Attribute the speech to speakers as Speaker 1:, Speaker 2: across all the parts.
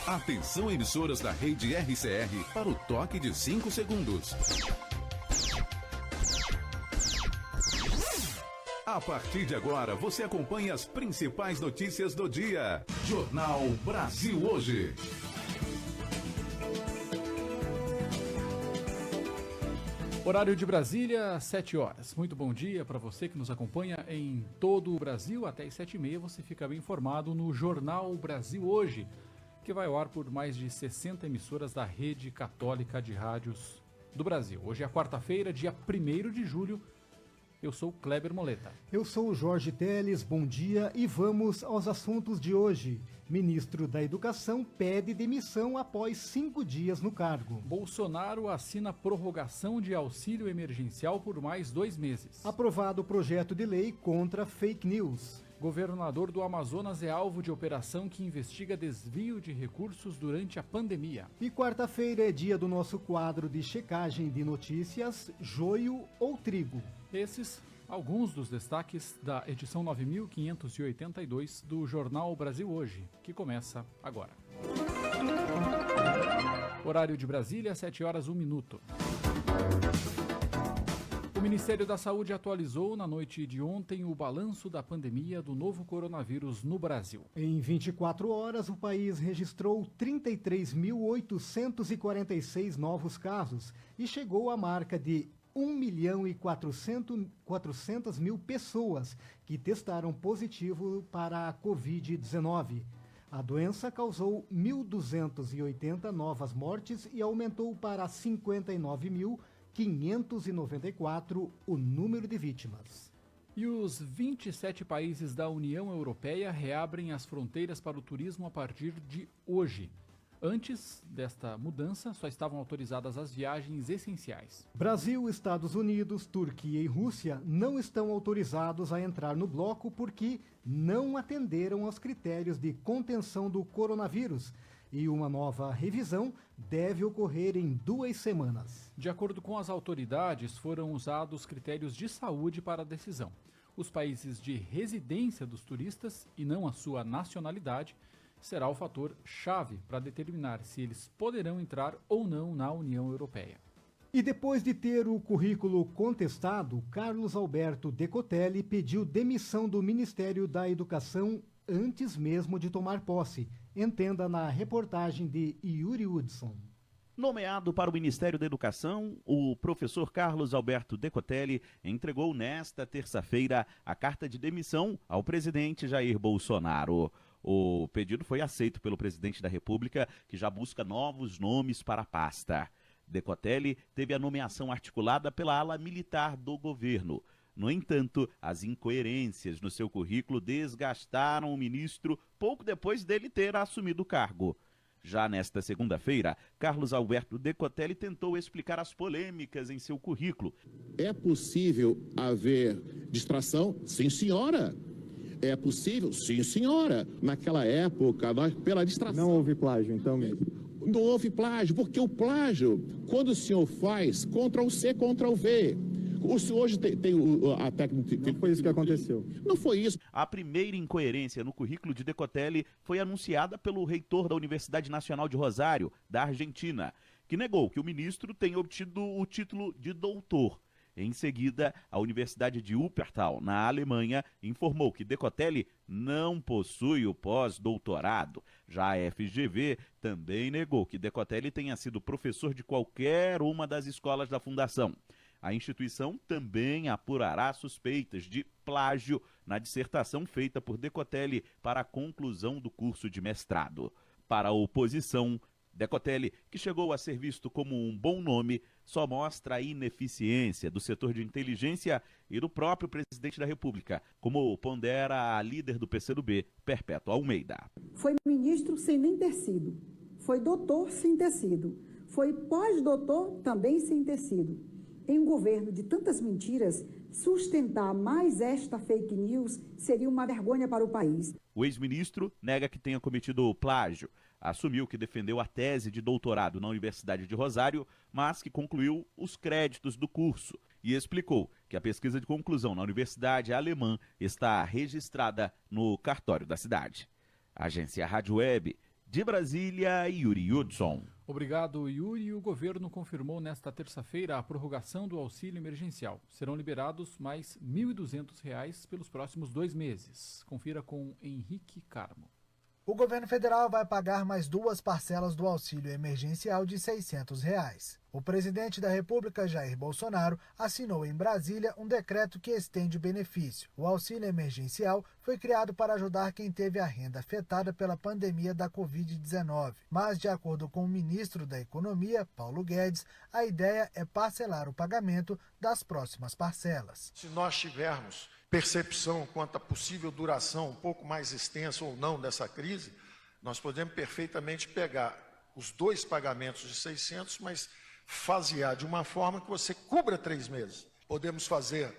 Speaker 1: Atenção, emissoras da rede RCR para o toque de 5 segundos. A partir de agora, você acompanha as principais notícias do dia. Jornal Brasil Hoje.
Speaker 2: Horário de Brasília, 7 horas. Muito bom dia para você que nos acompanha em todo o Brasil. Até as 7h30 você fica bem informado no Jornal Brasil Hoje, que vai ao ar por mais de 60 emissoras da Rede Católica de Rádios do Brasil. Hoje é quarta-feira, dia 1º de julho. Eu sou Kleber Moleta.
Speaker 3: Eu sou o Jorge Teles, bom dia e vamos aos assuntos de hoje. Ministro da Educação pede demissão após 5 dias no cargo.
Speaker 2: Bolsonaro assina prorrogação de auxílio emergencial por mais 2 meses.
Speaker 3: Aprovado o projeto de lei contra fake news.
Speaker 2: Governador do Amazonas é alvo de operação que investiga desvio de recursos durante a pandemia.
Speaker 3: E quarta-feira é dia do nosso quadro de checagem de notícias, joio ou trigo.
Speaker 2: Esses, alguns dos destaques da edição 9582 do Jornal Brasil Hoje, que começa agora. Horário de Brasília, 7 horas 1 minuto. O Ministério da Saúde atualizou na noite de ontem o balanço da pandemia do novo coronavírus no Brasil.
Speaker 3: Em 24 horas, o país registrou 33.846 novos casos e chegou à marca de 1.400.000 pessoas que testaram positivo para a Covid-19. A doença causou 1.280 novas mortes e aumentou para 59.594 o número de vítimas.
Speaker 2: E os 27 países da União Europeia reabrem as fronteiras para o turismo a partir de hoje. Antes desta mudança, só estavam autorizadas as viagens essenciais.
Speaker 3: Brasil, Estados Unidos, Turquia e Rússia não estão autorizados a entrar no bloco porque não atenderam aos critérios de contenção do coronavírus. E uma nova revisão deve ocorrer em 2 semanas.
Speaker 2: De acordo com as autoridades, foram usados critérios de saúde para a decisão. Os países de residência dos turistas, e não a sua nacionalidade, será o fator chave para determinar se eles poderão entrar ou não na União Europeia.
Speaker 3: E depois de ter o currículo contestado, Carlos Alberto Decotelli pediu demissão do Ministério da Educação antes mesmo de tomar posse. Entenda na reportagem de Yuri Hudson.
Speaker 4: Nomeado para o Ministério da Educação, o professor Carlos Alberto Decotelli entregou nesta terça-feira a carta de demissão ao presidente Jair Bolsonaro. O pedido foi aceito pelo presidente da República, que já busca novos nomes para a pasta. Decotelli teve a nomeação articulada pela ala militar do governo. No entanto, as incoerências no seu currículo desgastaram o ministro pouco depois dele ter assumido o cargo. Já nesta segunda-feira, Carlos Alberto Decotelli tentou explicar as polêmicas em seu currículo.
Speaker 5: É possível haver distração? Sim, senhora. É possível? Sim, senhora. Naquela época, pela distração...
Speaker 6: Não houve plágio, então mesmo?
Speaker 5: Não houve plágio, porque o plágio, quando o senhor faz, Ctrl-C, Ctrl-V. O senhor hoje tem a técnica...
Speaker 6: Não foi isso que aconteceu.
Speaker 5: Não foi isso.
Speaker 4: A primeira incoerência no currículo de Decotelli foi anunciada pelo reitor da Universidade Nacional de Rosário, da Argentina, que negou que o ministro tenha obtido o título de doutor. Em seguida, a Universidade de Wuppertal, na Alemanha, informou que Decotelli não possui o pós-doutorado. Já a FGV também negou que Decotelli tenha sido professor de qualquer uma das escolas da fundação. A instituição também apurará suspeitas de plágio na dissertação feita por Decotelli para a conclusão do curso de mestrado. Para a oposição, Decotelli, que chegou a ser visto como um bom nome, só mostra a ineficiência do setor de inteligência e do próprio presidente da República, como pondera a líder do PCdoB, Perpétua Almeida.
Speaker 7: Foi ministro sem nem ter sido, foi doutor sem ter sido, foi pós-doutor também sem ter sido. Em um governo de tantas mentiras, sustentar mais esta fake news seria uma vergonha para o país.
Speaker 4: O ex-ministro nega que tenha cometido plágio. Assumiu que defendeu a tese de doutorado na Universidade de Rosário, mas que concluiu os créditos do curso. E explicou que a pesquisa de conclusão na Universidade Alemã está registrada no cartório da cidade. Agência Rádio Web De Brasília, Yuri Hudson.
Speaker 2: Obrigado, Yuri. O governo confirmou nesta terça-feira a prorrogação do auxílio emergencial. Serão liberados mais R$ 1.200 pelos próximos 2 meses. Confira com Henrique Carmo.
Speaker 8: O governo federal vai pagar mais 2 parcelas do auxílio emergencial de R$ 600. O presidente da República, Jair Bolsonaro, assinou em Brasília um decreto que estende o benefício. O auxílio emergencial foi criado para ajudar quem teve a renda afetada pela pandemia da Covid-19. Mas, de acordo com o ministro da Economia, Paulo Guedes, a ideia é parcelar o pagamento das próximas parcelas.
Speaker 9: Se nós tivermos percepção quanto à possível duração um pouco mais extensa ou não dessa crise, nós podemos perfeitamente pegar os 2 pagamentos de 600, mas fasear de uma forma que você cubra 3 meses. Podemos fazer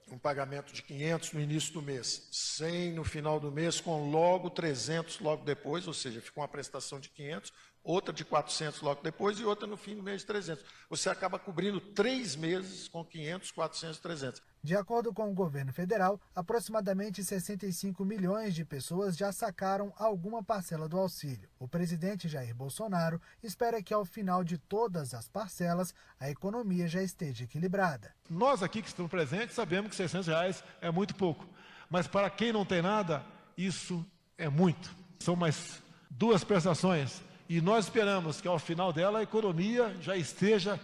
Speaker 9: um pagamento de 500 no início do mês, 100 no final do mês, com logo 300 logo depois, ou seja, fica uma prestação de 500, outra de 400 logo depois e outra no fim do mês de 300. Você acaba cobrindo 3 meses com 500, 400, 300.
Speaker 8: De acordo com o governo federal, aproximadamente 65 milhões de pessoas já sacaram alguma parcela do auxílio. O presidente Jair Bolsonaro espera que ao final de todas as parcelas, a economia já esteja equilibrada.
Speaker 10: Nós aqui que estamos presentes sabemos que R$600 é muito pouco, mas para quem não tem nada, isso é muito. São mais 2 prestações e nós esperamos que ao final dela a economia já esteja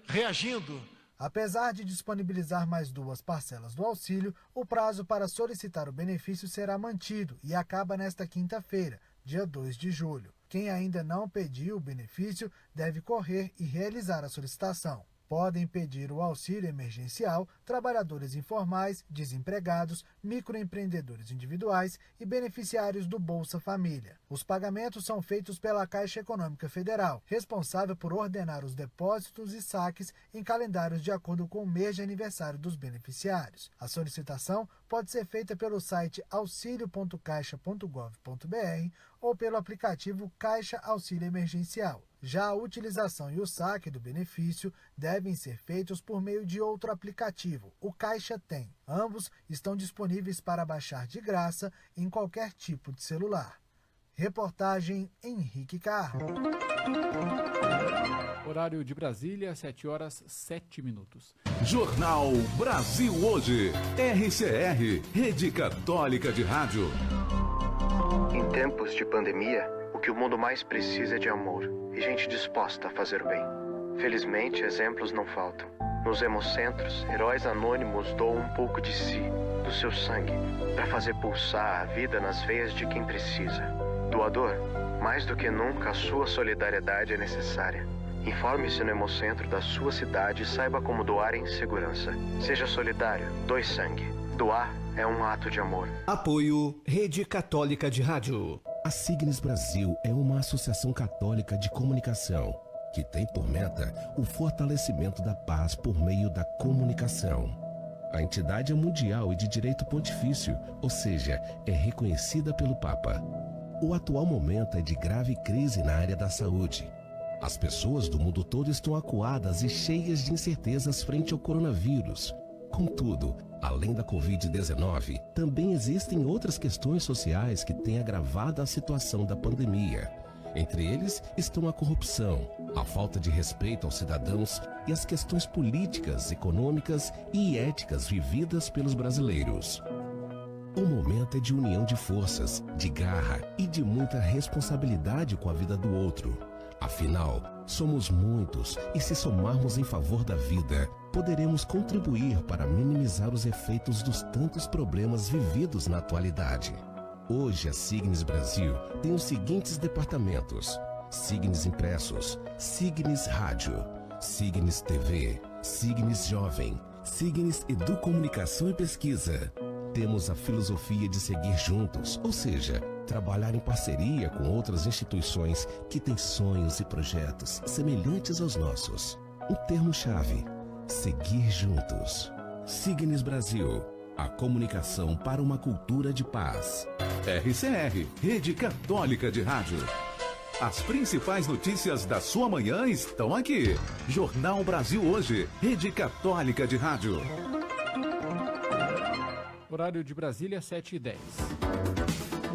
Speaker 10: reagindo.
Speaker 8: Apesar de disponibilizar mais 2 parcelas do auxílio, o prazo para solicitar o benefício será mantido e acaba nesta quinta-feira, dia 2 de julho. Quem ainda não pediu o benefício deve correr e realizar a solicitação. Podem pedir o auxílio emergencial trabalhadores informais, desempregados, microempreendedores individuais e beneficiários do Bolsa Família. Os pagamentos são feitos pela Caixa Econômica Federal, responsável por ordenar os depósitos e saques em calendários de acordo com o mês de aniversário dos beneficiários. A solicitação pode ser feita pelo site auxilio.caixa.gov.br ou pelo aplicativo Caixa Auxílio Emergencial. Já a utilização e o saque do benefício devem ser feitos por meio de outro aplicativo, o Caixa Tem. Ambos estão disponíveis para baixar de graça em qualquer tipo de celular. Reportagem Henrique Carmo.
Speaker 2: Horário de Brasília, 7h07.
Speaker 1: Jornal Brasil Hoje. RCR, Rede Católica de Rádio.
Speaker 11: Em tempos de pandemia, o que o mundo mais precisa é de amor e gente disposta a fazer o bem. Felizmente, exemplos não faltam. Nos hemocentros, heróis anônimos doam um pouco de si, do seu sangue, para fazer pulsar a vida nas veias de quem precisa. Doador, mais do que nunca a sua solidariedade é necessária. Informe-se no hemocentro da sua cidade e saiba como doar em segurança. Seja solidário, doe sangue. Doar é um ato de amor.
Speaker 12: Apoio Rede Católica de Rádio.
Speaker 13: A Signes Brasil é uma associação católica de comunicação que tem por meta o fortalecimento da paz por meio da comunicação. A entidade é mundial e de direito pontifício, ou seja, é reconhecida pelo Papa. O atual momento é de grave crise na área da saúde. As pessoas do mundo todo estão acuadas e cheias de incertezas frente ao coronavírus. Contudo, além da Covid-19, também existem outras questões sociais que têm agravado a situação da pandemia. Entre eles estão a corrupção, a falta de respeito aos cidadãos e as questões políticas, econômicas e éticas vividas pelos brasileiros. O momento é de união de forças, de garra e de muita responsabilidade com a vida do outro. Afinal, somos muitos e se somarmos em favor da vida, poderemos contribuir para minimizar os efeitos dos tantos problemas vividos na atualidade. Hoje a Signes Brasil tem os seguintes departamentos: Signes Impressos, Signes Rádio, Signes TV, Signes Jovem, Signes Educomunicação e Pesquisa. Temos a filosofia de seguir juntos, ou seja, trabalhar em parceria com outras instituições que têm sonhos e projetos semelhantes aos nossos. O termo-chave: seguir juntos. Signes Brasil, a comunicação para uma cultura de paz.
Speaker 1: RCR, Rede Católica de Rádio. As principais notícias da sua manhã estão aqui. Jornal Brasil Hoje, Rede Católica de Rádio.
Speaker 2: Horário de Brasília, 7h10.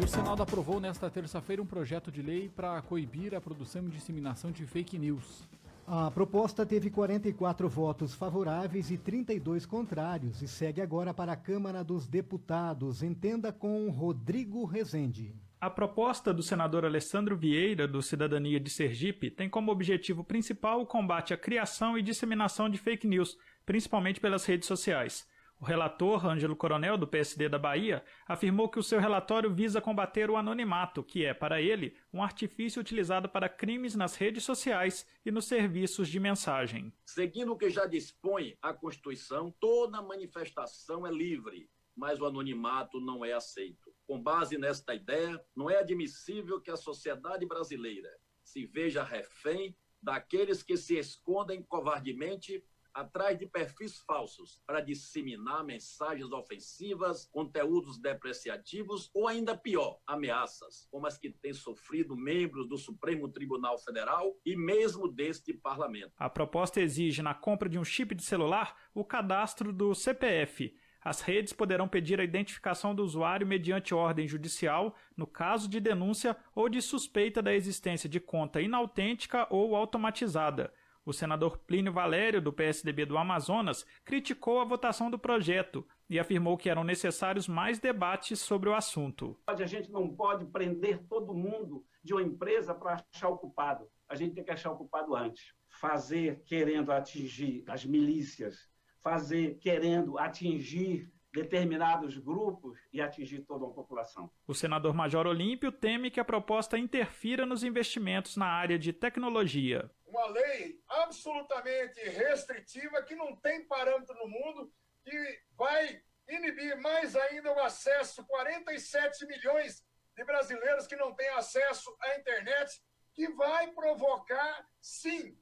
Speaker 2: O Senado aprovou nesta terça-feira um projeto de lei para coibir a produção e disseminação de fake news.
Speaker 3: A proposta teve 44 votos favoráveis e 32 contrários e segue agora para a Câmara dos Deputados. Entenda com Rodrigo Rezende.
Speaker 14: A proposta do senador Alessandro Vieira, do Cidadania de Sergipe, tem como objetivo principal o combate à criação e disseminação de fake news, principalmente pelas redes sociais. O relator, Ângelo Coronel, do PSD da Bahia, afirmou que o seu relatório visa combater o anonimato, que é, para ele, um artifício utilizado para crimes nas redes sociais e nos serviços de mensagem.
Speaker 15: Seguindo o que já dispõe a Constituição, toda manifestação é livre, mas o anonimato não é aceito. Com base nesta ideia, não é admissível que a sociedade brasileira se veja refém daqueles que se escondem covardemente atrás de perfis falsos para disseminar mensagens ofensivas, conteúdos depreciativos ou, ainda pior, ameaças, como as que têm sofrido membros do Supremo Tribunal Federal e mesmo deste parlamento.
Speaker 14: A proposta exige, na compra de um chip de celular, o cadastro do CPF. As redes poderão pedir a identificação do usuário mediante ordem judicial, no caso de denúncia ou de suspeita da existência de conta inautêntica ou automatizada. O senador Plínio Valério, do PSDB do Amazonas, criticou a votação do projeto e afirmou que eram necessários mais debates sobre o assunto.
Speaker 16: A gente não pode prender todo mundo de uma empresa para achar o culpado. A gente tem que achar o culpado antes. Fazer querendo atingir as milícias, fazer querendo atingir determinados grupos e atingir toda uma população.
Speaker 14: O senador Major Olímpio teme que a proposta interfira nos investimentos na área de tecnologia.
Speaker 17: Uma lei absolutamente restritiva que não tem parâmetro no mundo, que vai inibir mais ainda o acesso, 47 milhões de brasileiros que não têm acesso à internet, que vai provocar, sim,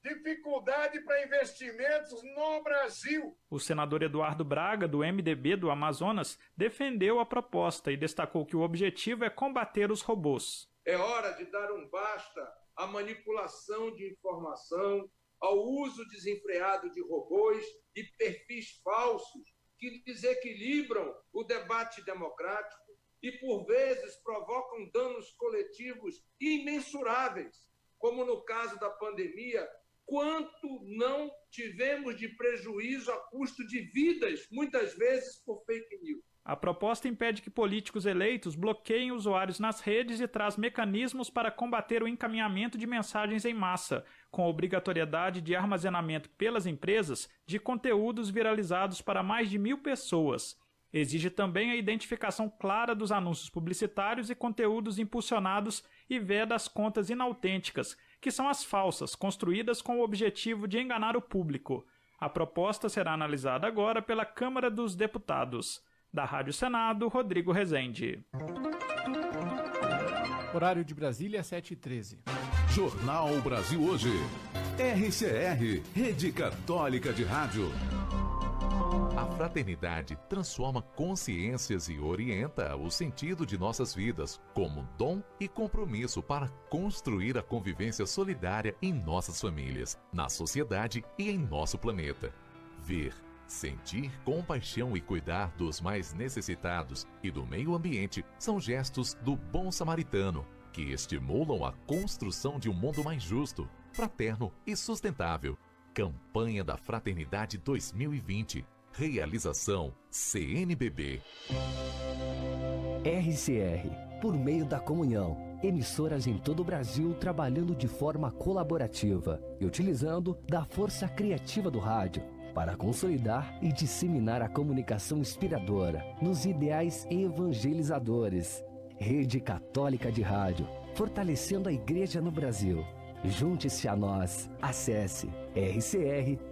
Speaker 17: dificuldade para investimentos no Brasil.
Speaker 14: O senador Eduardo Braga, do MDB do Amazonas, defendeu a proposta e destacou que o objetivo é combater os robôs.
Speaker 18: É hora de dar um basta à manipulação de informação, ao uso desenfreado de robôs e perfis falsos que desequilibram o debate democrático e, por vezes, provocam danos coletivos imensuráveis, como no caso da pandemia. Quanto não tivemos de prejuízo a custo de vidas, muitas vezes por fake news.
Speaker 14: A proposta impede que políticos eleitos bloqueiem usuários nas redes e traz mecanismos para combater o encaminhamento de mensagens em massa, com obrigatoriedade de armazenamento pelas empresas de conteúdos viralizados para mais de 1.000 pessoas. Exige também a identificação clara dos anúncios publicitários e conteúdos impulsionados e veda as contas inautênticas, que são as falsas, construídas com o objetivo de enganar o público. A proposta será analisada agora pela Câmara dos Deputados. Da Rádio Senado, Rodrigo Rezende.
Speaker 2: Horário de Brasília, 7h13.
Speaker 1: Jornal Brasil Hoje. RCR, Rede Católica de Rádio.
Speaker 19: A fraternidade transforma consciências e orienta o sentido de nossas vidas como dom e compromisso para construir a convivência solidária em nossas famílias, na sociedade e em nosso planeta. Ver, sentir compaixão e cuidar dos mais necessitados e do meio ambiente são gestos do bom samaritano, que estimulam a construção de um mundo mais justo, fraterno e sustentável. Campanha da Fraternidade 2020. Realização CNBB.
Speaker 20: RCR, por meio da comunhão, emissoras em todo o Brasil trabalhando de forma colaborativa e utilizando da força criativa do rádio para consolidar e disseminar a comunicação inspiradora nos ideais evangelizadores. Rede Católica de Rádio, fortalecendo a Igreja no Brasil. Junte-se a nós. Acesse rcr.org.br.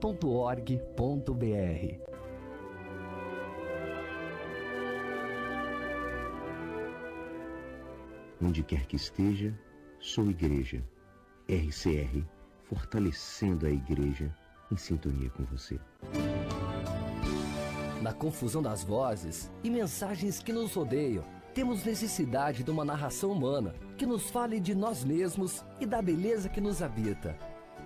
Speaker 21: Onde quer que esteja, sou igreja. RCR, fortalecendo a igreja em sintonia com você.
Speaker 20: Na confusão das vozes e mensagens que nos rodeiam, temos necessidade de uma narração humana que nos fale de nós mesmos e da beleza que nos habita.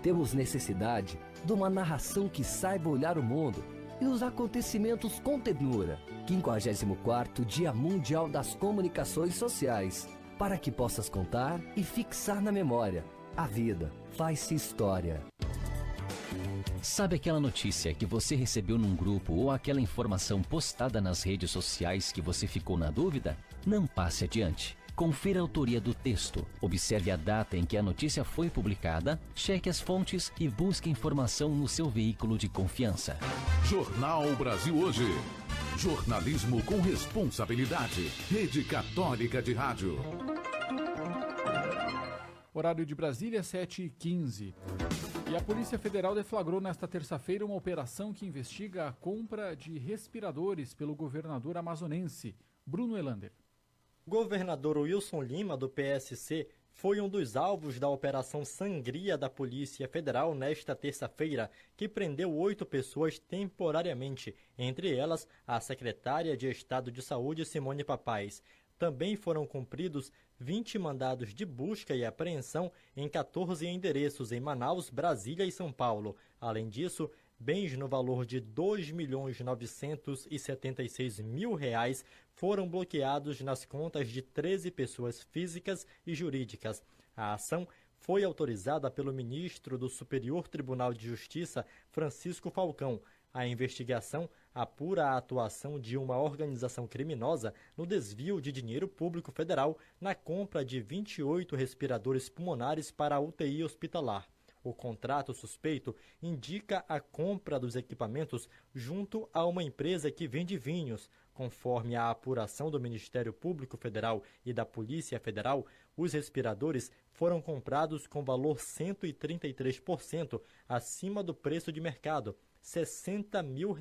Speaker 20: Temos necessidade de uma narração que saiba olhar o mundo e os acontecimentos com ternura. 54º Dia Mundial das Comunicações Sociais. Para que possas contar e fixar na memória. A vida faz-se história.
Speaker 6: Sabe aquela notícia que você recebeu num grupo ou aquela informação postada nas redes sociais que você ficou na dúvida? Não passe adiante. Confira a autoria do texto, observe a data em que a notícia foi publicada, cheque as fontes e busque informação no seu veículo de confiança.
Speaker 1: Jornal Brasil Hoje. Jornalismo com responsabilidade. Rede Católica de Rádio.
Speaker 2: Horário de Brasília, 7h15. E a Polícia Federal deflagrou nesta terça-feira uma operação que investiga a compra de respiradores pelo governador amazonense, Bruno Elander.
Speaker 22: Governador Wilson Lima, do PSC, foi um dos alvos da Operação Sangria da Polícia Federal nesta terça-feira, que prendeu 8 pessoas temporariamente, entre elas a secretária de Estado de Saúde, Simone Papais. Também foram cumpridos 20 mandados de busca e apreensão em 14 endereços em Manaus, Brasília e São Paulo. Além disso, bens no valor de R$ 2.976.000 foram bloqueados nas contas de 13 pessoas físicas e jurídicas. A ação foi autorizada pelo ministro do Superior Tribunal de Justiça, Francisco Falcão. A investigação apura a atuação de uma organização criminosa no desvio de dinheiro público federal na compra de 28 respiradores pulmonares para a UTI hospitalar. O contrato suspeito indica a compra dos equipamentos junto a uma empresa que vende vinhos. Conforme a apuração do Ministério Público Federal e da Polícia Federal, os respiradores foram comprados com valor 133% acima do preço de mercado, R$ 60 mil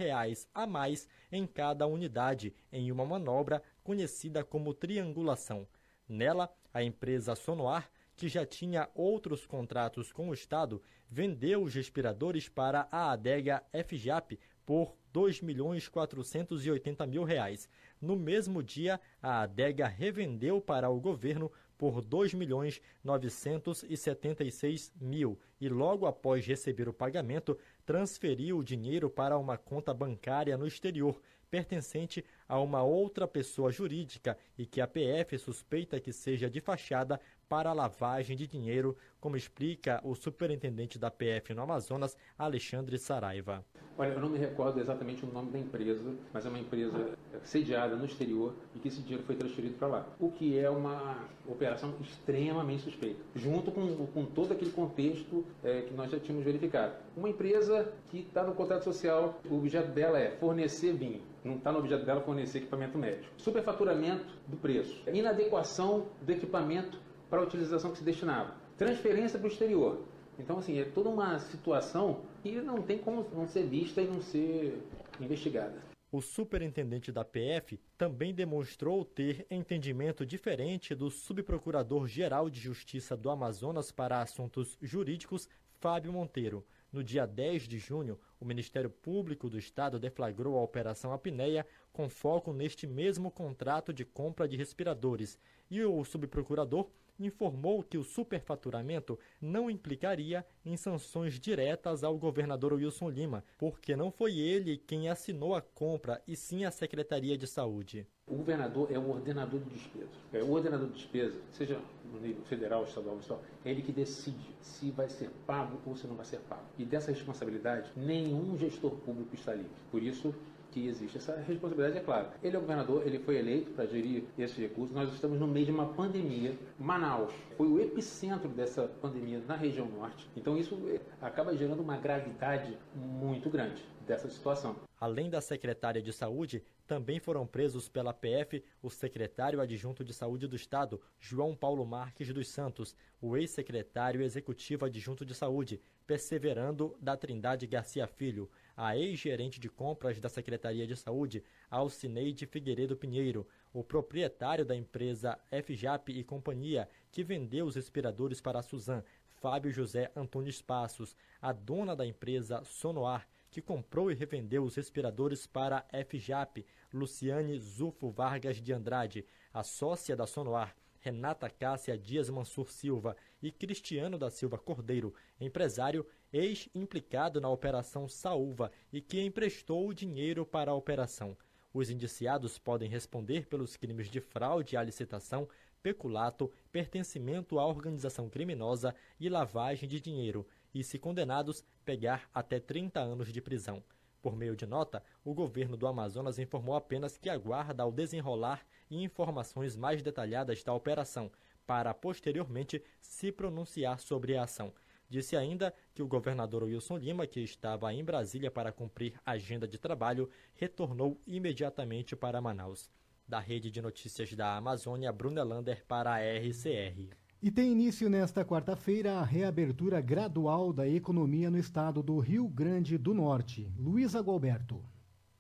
Speaker 22: a mais em cada unidade, em uma manobra conhecida como triangulação. Nela, a empresa Sonoar, que já tinha outros contratos com o Estado, vendeu os respiradores para a adega FJAP por R$ 2.480.000. No mesmo dia, a adega revendeu para o governo por R$ 2.976.000 e logo após receber o pagamento, transferiu o dinheiro para uma conta bancária no exterior, pertencente a uma outra pessoa jurídica e que a PF suspeita que seja de fachada para lavagem de dinheiro, como explica o superintendente da PF no Amazonas, Alexandre Saraiva.
Speaker 23: Olha, eu não me recordo exatamente o nome da empresa, mas é uma empresa sediada no exterior e que esse dinheiro foi transferido para lá. O que é uma operação extremamente suspeita, junto com todo aquele contexto que nós já tínhamos verificado. Uma empresa que está no contrato social, o objeto dela é fornecer vinho. Não está no objeto dela fornecer equipamento médico. Superfaturamento do preço. Inadequação do equipamento para a utilização que se destinava. Transferência para o exterior. Então, assim, é toda uma situação que não tem como não ser vista e não ser investigada.
Speaker 22: O superintendente da PF também demonstrou ter entendimento diferente do subprocurador-geral de Justiça do Amazonas para Assuntos Jurídicos, Fábio Monteiro. No dia 10 de junho, o Ministério Público do Estado deflagrou a Operação Apneia com foco neste mesmo contrato de compra de respiradores. E o subprocurador informou que o superfaturamento não implicaria em sanções diretas ao governador Wilson Lima, porque não foi ele quem assinou a compra, e sim a Secretaria de Saúde.
Speaker 23: O governador é o ordenador de despesa. O ordenador de despesa, seja no nível federal, estadual, municipal, é ele que decide se vai ser pago ou se não vai ser pago. E dessa responsabilidade, nenhum gestor público está livre. Por isso que existe essa responsabilidade, é claro. Ele é o governador, ele foi eleito para gerir esses recursos. Nós estamos no meio de uma pandemia. Manaus foi o epicentro dessa pandemia na região norte. Então isso acaba gerando uma gravidade muito grande dessa situação.
Speaker 22: Além da secretária de Saúde, também foram presos pela PF o secretário adjunto de Saúde do Estado, João Paulo Marques dos Santos, o ex-secretário executivo adjunto de Saúde, Perseverando da Trindade Garcia Filho, a ex-gerente de compras da Secretaria de Saúde, Alcineide Figueiredo Pinheiro, o proprietário da empresa FJAP e Companhia, que vendeu os respiradores para a Suzan, Fábio José Antunes Passos, a dona da empresa Sonoar, que comprou e revendeu os respiradores para a FJAP, Luciane Zufo Vargas de Andrade, a sócia da Sonoar, Renata Cássia Dias Mansur Silva e Cristiano da Silva Cordeiro, empresário ex-implicado na Operação Saúva e que emprestou o dinheiro para a operação. Os indiciados podem responder pelos crimes de fraude à licitação, peculato, pertencimento à organização criminosa e lavagem de dinheiro, e, se condenados, pegar até 30 anos de prisão. Por meio de nota, o governo do Amazonas informou apenas que aguarda o desenrolar e informações mais detalhadas da operação, para posteriormente se pronunciar sobre a ação. Disse ainda que o governador Wilson Lima, que estava em Brasília para cumprir agenda de trabalho, retornou imediatamente para Manaus. Da Rede de Notícias da Amazônia, Bruna Lander para a RCR.
Speaker 3: E tem início nesta quarta-feira a reabertura gradual da economia no estado do Rio Grande do Norte. Luísa Gualberto.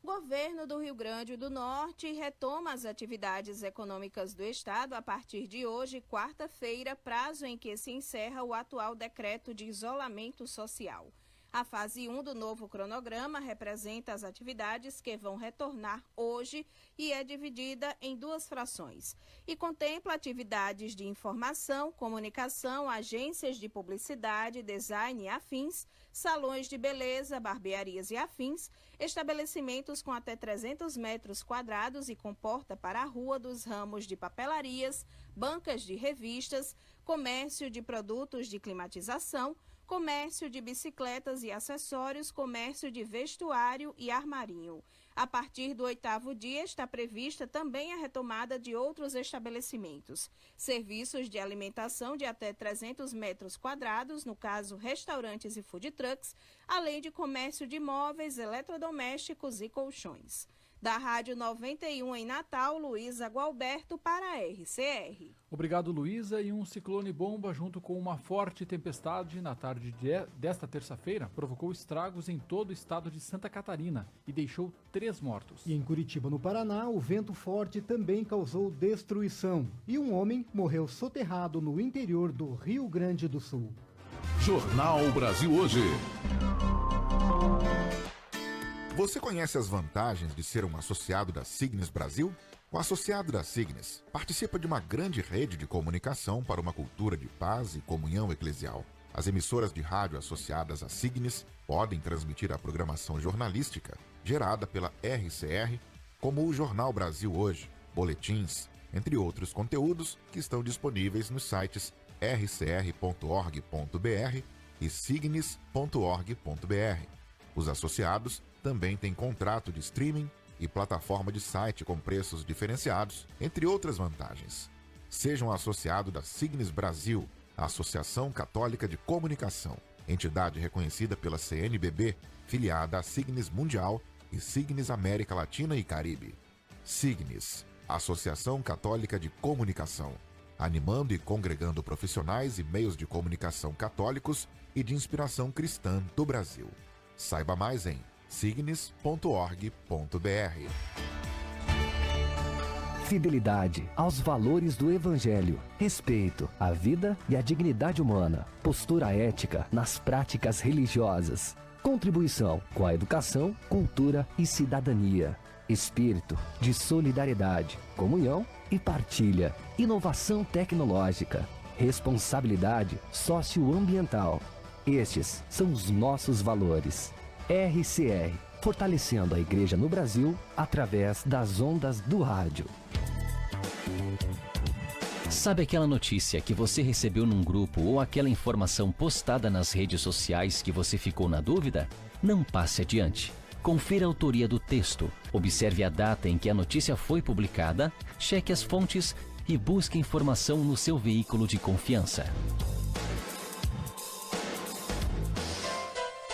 Speaker 4: O governo do Rio Grande do Norte retoma as atividades econômicas do estado a partir de hoje, quarta-feira, prazo em que se encerra o atual decreto de isolamento social. A fase 1 do novo cronograma representa as atividades que vão retornar hoje e é dividida em duas frações. E contempla atividades de informação, comunicação, agências de publicidade, design e afins, salões de beleza, barbearias e afins, estabelecimentos com até 300 metros quadrados e com porta para a rua dos ramos de papelarias, bancas de revistas, comércio de produtos de climatização, comércio de bicicletas e acessórios, comércio de vestuário e armarinho. A partir do 8º dia está prevista também a retomada de outros estabelecimentos. Serviços de alimentação de até 300 metros quadrados, no caso restaurantes e food trucks, além de comércio de móveis, eletrodomésticos e colchões. Da Rádio 91 em Natal, Luísa Gualberto para a RCR.
Speaker 2: Obrigado, Luísa. E um ciclone bomba junto com uma forte tempestade na tarde desta terça-feira provocou estragos em todo o estado de Santa Catarina e deixou 3 mortos.
Speaker 3: E em Curitiba, no Paraná, o vento forte também causou destruição e um homem morreu soterrado no interior do Rio Grande do Sul.
Speaker 1: Jornal Brasil Hoje.
Speaker 5: Você conhece as vantagens de ser um associado da Signes Brasil? O associado da Signes participa de uma grande rede de comunicação para uma cultura de paz e comunhão eclesial. As emissoras de rádio associadas à Signes podem transmitir a programação jornalística gerada pela RCR, como o Jornal Brasil Hoje, boletins, entre outros conteúdos que estão disponíveis nos sites rcr.org.br e signes.org.br. Os associados também têm contrato de streaming e plataforma de site com preços diferenciados, entre outras vantagens. Seja um associado da Signes Brasil, a Associação Católica de Comunicação, entidade reconhecida pela CNBB, filiada à Signes Mundial e Signes América Latina e Caribe. Signes, Associação Católica de Comunicação, animando e congregando profissionais e meios de comunicação católicos e de inspiração cristã do Brasil. Saiba mais em signes.org.br.
Speaker 20: Fidelidade aos valores do Evangelho, respeito à vida e à dignidade humana, postura ética nas práticas religiosas, contribuição com a educação, cultura e cidadania, espírito de solidariedade, comunhão e partilha, inovação tecnológica, responsabilidade socioambiental. Estes são os nossos valores. RCR, fortalecendo a Igreja no Brasil através das ondas do rádio.
Speaker 6: Sabe aquela notícia que você recebeu num grupo ou aquela informação postada nas redes sociais que você ficou na dúvida? Não passe adiante. Confira a autoria do texto, observe a data em que a notícia foi publicada, cheque as fontes e busque informação no seu veículo de confiança.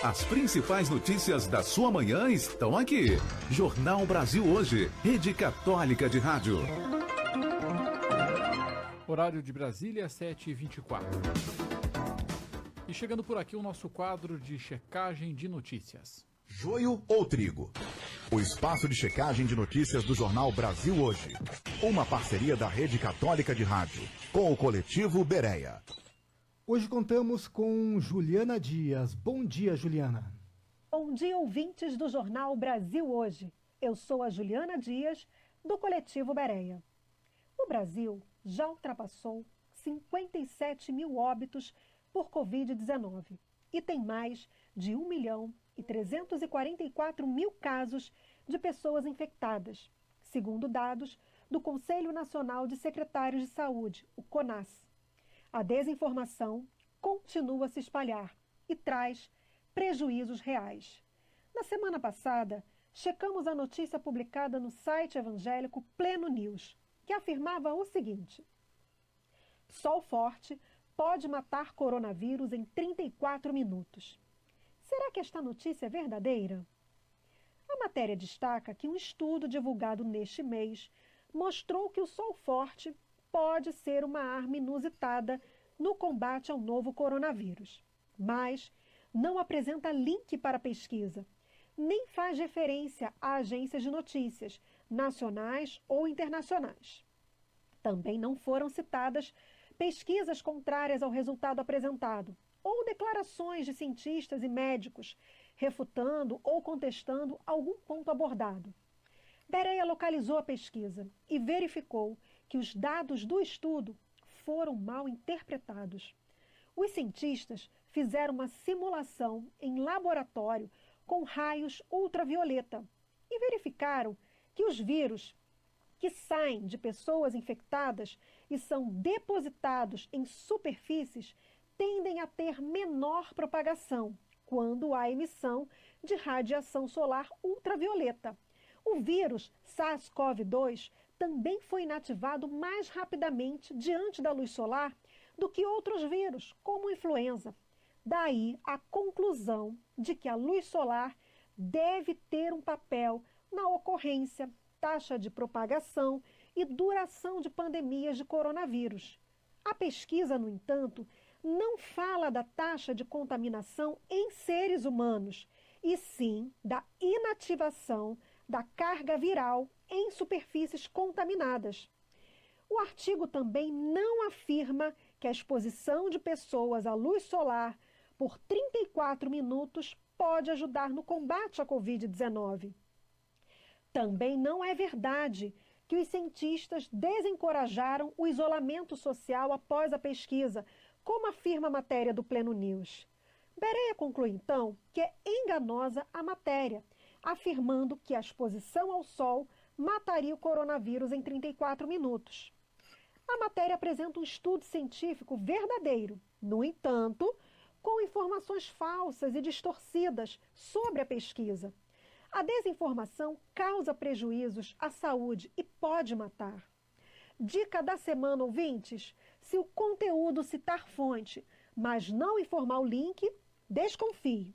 Speaker 1: As principais notícias da sua manhã estão aqui. Jornal Brasil Hoje, Rede Católica de Rádio.
Speaker 2: Horário de Brasília, 7h24. E chegando por aqui o nosso quadro de checagem de notícias.
Speaker 7: Joio ou trigo? O espaço de checagem de notícias do Jornal Brasil Hoje. Uma parceria da Rede Católica de Rádio com o coletivo Bereia.
Speaker 3: Hoje contamos com Juliana Dias. Bom dia, Juliana.
Speaker 24: Bom dia, ouvintes do Jornal Brasil Hoje. Eu sou a Juliana Dias, do coletivo Bereia. O Brasil já ultrapassou 57 mil óbitos por Covid-19 e tem mais de 1.344.000 casos de pessoas infectadas, segundo dados do Conselho Nacional de Secretários de Saúde, o CONAS. A desinformação continua a se espalhar e traz prejuízos reais. Na semana passada, checamos a notícia publicada no site evangélico Pleno News, que afirmava o seguinte: sol forte pode matar coronavírus em 34 minutos. Será que esta notícia é verdadeira? A matéria destaca que um estudo divulgado neste mês mostrou que o sol forte pode ser uma arma inusitada no combate ao novo coronavírus, mas não apresenta link para a pesquisa, nem faz referência a agências de notícias, nacionais ou internacionais. Também não foram citadas pesquisas contrárias ao resultado apresentado, ou declarações de cientistas e médicos refutando ou contestando algum ponto abordado. Bereia localizou a pesquisa e verificou que os dados do estudo foram mal interpretados. Os cientistas fizeram uma simulação em laboratório com raios ultravioleta e verificaram que os vírus que saem de pessoas infectadas e são depositados em superfícies tendem a ter menor propagação quando há emissão de radiação solar ultravioleta. O vírus SARS-CoV-2 também foi inativado mais rapidamente diante da luz solar do que outros vírus, como a influenza. Daí a conclusão de que a luz solar deve ter um papel na ocorrência, taxa de propagação e duração de pandemias de coronavírus. A pesquisa, no entanto, não fala da taxa de contaminação em seres humanos, e sim da inativação da carga viral em superfícies contaminadas. O artigo também não afirma que a exposição de pessoas à luz solar por 34 minutos pode ajudar no combate à Covid-19. Também não é verdade que os cientistas desencorajaram o isolamento social após a pesquisa, como afirma a matéria do Pleno News. Bereia conclui, então, que é enganosa a matéria, afirmando que a exposição ao sol mataria o coronavírus em 34 minutos. A matéria apresenta um estudo científico verdadeiro, no entanto, com informações falsas e distorcidas sobre a pesquisa. A desinformação causa prejuízos à saúde e pode matar. Dica da semana, ouvintes: se o conteúdo citar fonte, mas não informar o link, desconfie.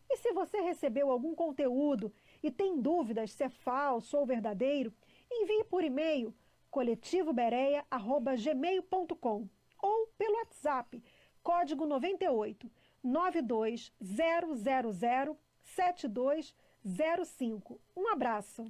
Speaker 24: E se você recebeu algum conteúdo e tem dúvidas se é falso ou verdadeiro, envie por e-mail coletivobereia@gmail.com ou pelo WhatsApp, código 98 920007205. Um abraço.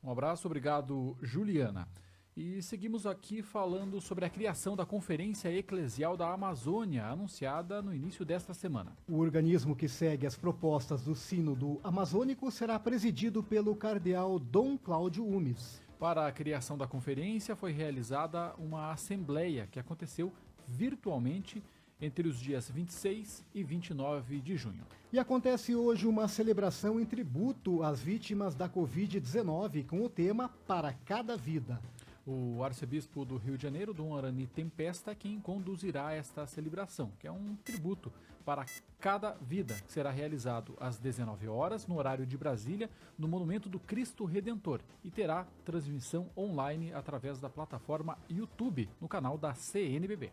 Speaker 2: Um abraço, obrigado, Juliana. E seguimos aqui falando sobre a criação da Conferência Eclesial da Amazônia, anunciada no início desta semana.
Speaker 3: O organismo que segue as propostas do Sínodo Amazônico será presidido pelo cardeal Dom Cláudio Umes.
Speaker 2: Para a criação da conferência foi realizada uma assembleia que aconteceu virtualmente entre os dias 26 e 29 de junho.
Speaker 3: E acontece hoje uma celebração em tributo às vítimas da Covid-19 com o tema Para Cada Vida.
Speaker 2: O arcebispo do Rio de Janeiro, Dom Arani Tempesta, é quem conduzirá esta celebração, que é um tributo para cada vida, que será realizado às 19 horas, no horário de Brasília, no Monumento do Cristo Redentor, e terá transmissão online através da plataforma YouTube, no canal da CNBB.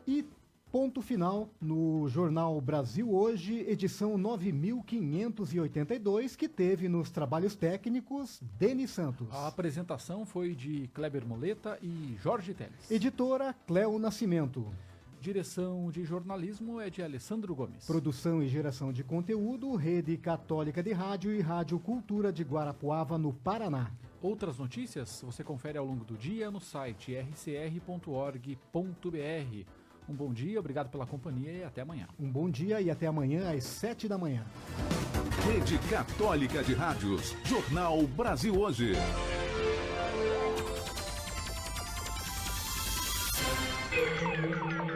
Speaker 3: E ponto final no Jornal Brasil Hoje, edição 9582, que teve nos trabalhos técnicos Denis Santos.
Speaker 2: A apresentação foi de Kleber Moleta e Jorge Teles.
Speaker 3: Editora Cléo Nascimento.
Speaker 2: Direção de jornalismo é de Alessandro Gomes.
Speaker 3: Produção e geração de conteúdo, Rede Católica de Rádio e Rádio Cultura de Guarapuava, no Paraná.
Speaker 2: Outras notícias você confere ao longo do dia no site rcr.org.br. Um bom dia, obrigado pela companhia e até amanhã.
Speaker 3: Um bom dia e até amanhã às 7 da manhã.
Speaker 1: Rede Católica de Rádios, Jornal Brasil Hoje.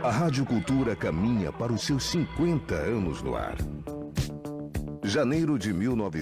Speaker 13: A Rádio Cultura caminha para os seus 50 anos no ar. Janeiro de 1900.